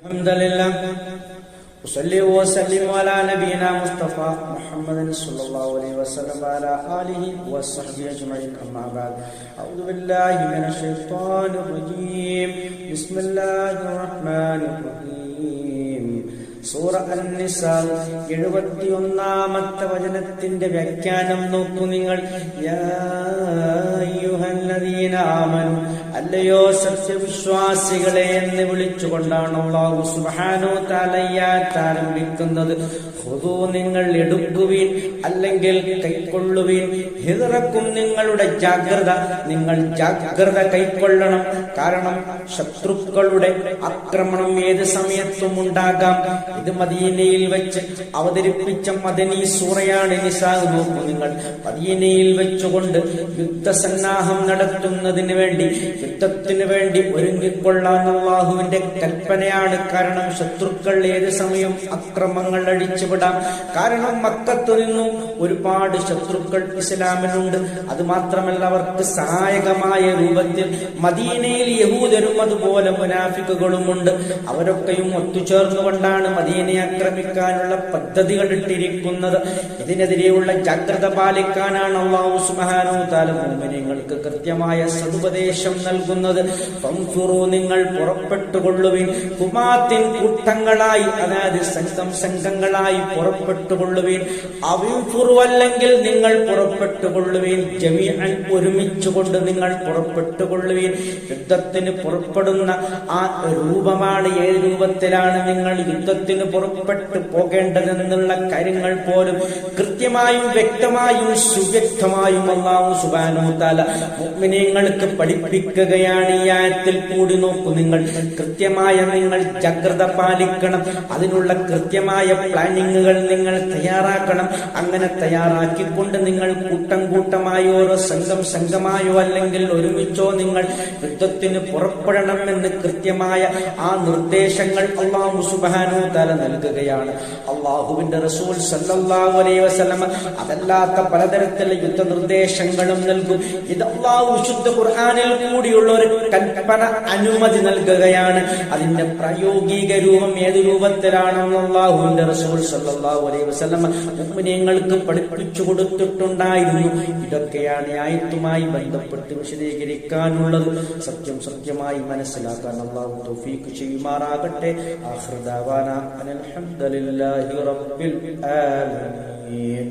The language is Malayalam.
അൽഹംദുലില്ലാ ഉസല്ലി വസല്ലിമു അലാ നബിയിനാ മുസ്തഫ മുഹമ്മദിൻ സ്വല്ലല്ലാഹു അലൈഹി വസല്ലം വഅലാ ആലിഹി വസ്സഹ്ബിഹി അജ്മഈൻ അമ്മാ ബഅദ് അഊദു ബില്ലാഹി മിനശ് ശൈത്വാനിർ റജീം ബിസ്മില്ലാഹിർ റഹ്മാനിർ റഹീം സൂറ അൻ-നിസാ 71-ാമത്തെ വചനത്തിന്റെ വ്യാഖ്യാനം നോക്കൂ നിങ്ങൾ. യാ അയ്യുഹല്ലദീന ആമനു, അല്ലയോ സത്യവിശ്വാസികളെ എന്ന് വിളിച്ചുകൊണ്ടാണ് അല്ലാഹു സുബ്ഹാനഹു തആല ആരംഭിക്കുന്നത്. ഖുദൂ, നിങ്ങൾ എടുക്കുവീൻ, അല്ലെങ്കിൽ കൈക്കൊള്ളുവീൻ. ഹിദ്റക്കും, നിങ്ങളുടെ ജാഗ്രത, നിങ്ങൾ ജാഗ്രത കൈക്കൊള്ളണം. കാരണം ശത്രുക്കളുടെ ആക്രമണം ഏത് സമയത്തും ഉണ്ടാകാം. ഇത് മദീനയിൽ വെച്ച് അവതരിപ്പിച്ച മദനി സൂറയാണ് നിസാ. നോക്കൂ നിങ്ങൾ, മദീനയിൽ വെച്ചുകൊണ്ട് യുദ്ധസന്നാഹം നടത്തുന്നതിന് വേണ്ടി, യുദ്ധത്തിന് വേണ്ടി ഒരുങ്ങിക്കൊള്ളാൻ അല്ലാഹുവിന്റെ കൽപ്പനയാണ്. കാരണം ശത്രുക്കൾ ഏത് സമയം അക്രമങ്ങൾ അഴിച്ചുവിടാം. കാരണം മക്കത്തു നിന്നും ഒരുപാട് ശത്രുക്കൾ ഇസ്ലാമിനുണ്ട്. അത് മാത്രമല്ല, അവർക്ക് സഹായകമായ രൂപത്തിൽ മദീനയിൽ യഹൂദരും അതുപോലെ മുനാഫിക്കുകളുമുണ്ട്. അവരൊക്കെയും ഒത്തുചേർന്നുകൊണ്ടാണ് മദീനയെ ആക്രമിക്കാനുള്ള പദ്ധതികൾ ഇട്ടിരിക്കുന്നത്. ഇതിനെതിരെയുള്ള ജാഗ്രത പാലിക്കാനാണ് അല്ലാഹു സുബ്ഹാനഹു തആല മുഅ്മിനീങ്ങൾക്ക് കൃത്യമായ സതുപദേശം നൽകുന്നത്. ഫൻഫുറു, നിങ്ങൾ പുറപ്പെട്ടുകൊള്ളുവിൻ. കുമാത്തിൻ, കൂട്ടങ്ങളായി, അതായത് സംഘങ്ങളായി പുറപ്പെട്ടുകൊള്ളുവിൻ. അവിൻഫുറു, അല്ലെങ്കിൽ നിങ്ങൾ പുറപ്പെട്ടുകൊള്ളുവിൻ. ജമീഅൻ, ഒരുമിച്ചുകൊണ്ട് നിങ്ങൾ പുറപ്പെട്ടുകൊള്ളുവിൻ. യുദ്ധത്തിന് പുറപ്പെടുന്ന ആ രൂപമാണ്, ഏത് രൂപത്തിലാണ് നിങ്ങൾ യുദ്ധത്തിന് പുറപ്പെട്ടു പോകേണ്ടതെന്നുള്ള കാര്യങ്ങൾ പോലും കൃത്യമായും വ്യക്തമായും സുവ്യക്തമായും അല്ലാഹു സുബ്ഹാനഹു തആല മുഅ്മിനീങ്ങൾക്ക് പഠിപ്പിക്കുകയാണ് ഈ ആയത്തിൽ കൂടി. നോക്കൂ നിങ്ങൾ, കൃത്യമായ നിങ്ങൾ ജാഗ്രത പാലിക്കണം. അതിനുള്ള കൃത്യമായ പ്ലാനിങ്ങുകൾ നിങ്ങൾ തയ്യാറാക്കണം. അങ്ങനെ തയ്യാറാക്കിക്കൊണ്ട് നിങ്ങൾ കൂട്ടമായോ ഓരോ സംഘമായോ അല്ലെങ്കിൽ ഒരുമിച്ചോ നിങ്ങൾ യുദ്ധത്തിന് പുറപ്പെടണമെന്ന് കൃത്യമായ ആ നിർദ്ദേശങ്ങൾ അല്ലാഹു സുബ്ഹാനഹു തആല നൽകുകയാണ്. അല്ലാഹുവിന്റെ റസൂൽ സല്ലല്ലാഹു അലൈഹി വസല്ലം അതല്ലാത്ത പലതരത്തിലുള്ള യുദ്ധ നിർദ്ദേശങ്ങളും നൽകും. ഇത് അല്ലാഹു വിശുദ്ധ ഖുർആനിൽ കൂടിയുള്ള ഒരു കൽപ്പന, അനുമതി നൽകുകയാണ്. അതിന്റെ പ്രായോഗിക രൂപം ഏത് രൂപത്തിലാണെന്ന് അല്ലാഹുവിന്റെ റസൂൽ സല്ലല്ലാഹു അലൈഹി വസല്ലം മുഅ്മിനീങ്ങൾക്ക് പഠിപ്പിച്ചു കൊടുത്തിട്ടുണ്ടായിരുന്നു. ഇതൊക്കെയാണ് ആയത്തുമായി ബന്ധപ്പെട്ട് വിശദീകരിക്കാനുള്ളത്. സത്യമായി മനസ്സിലാക്കാൻ അല്ലാഹു തൗഫീഖ് ചെയ്യുമാറാകട്ടെ. ആഖിറു ദഅവാനാ അൽഹംദുലില്ലാഹി റബ്ബിൽ ആലമീൻ.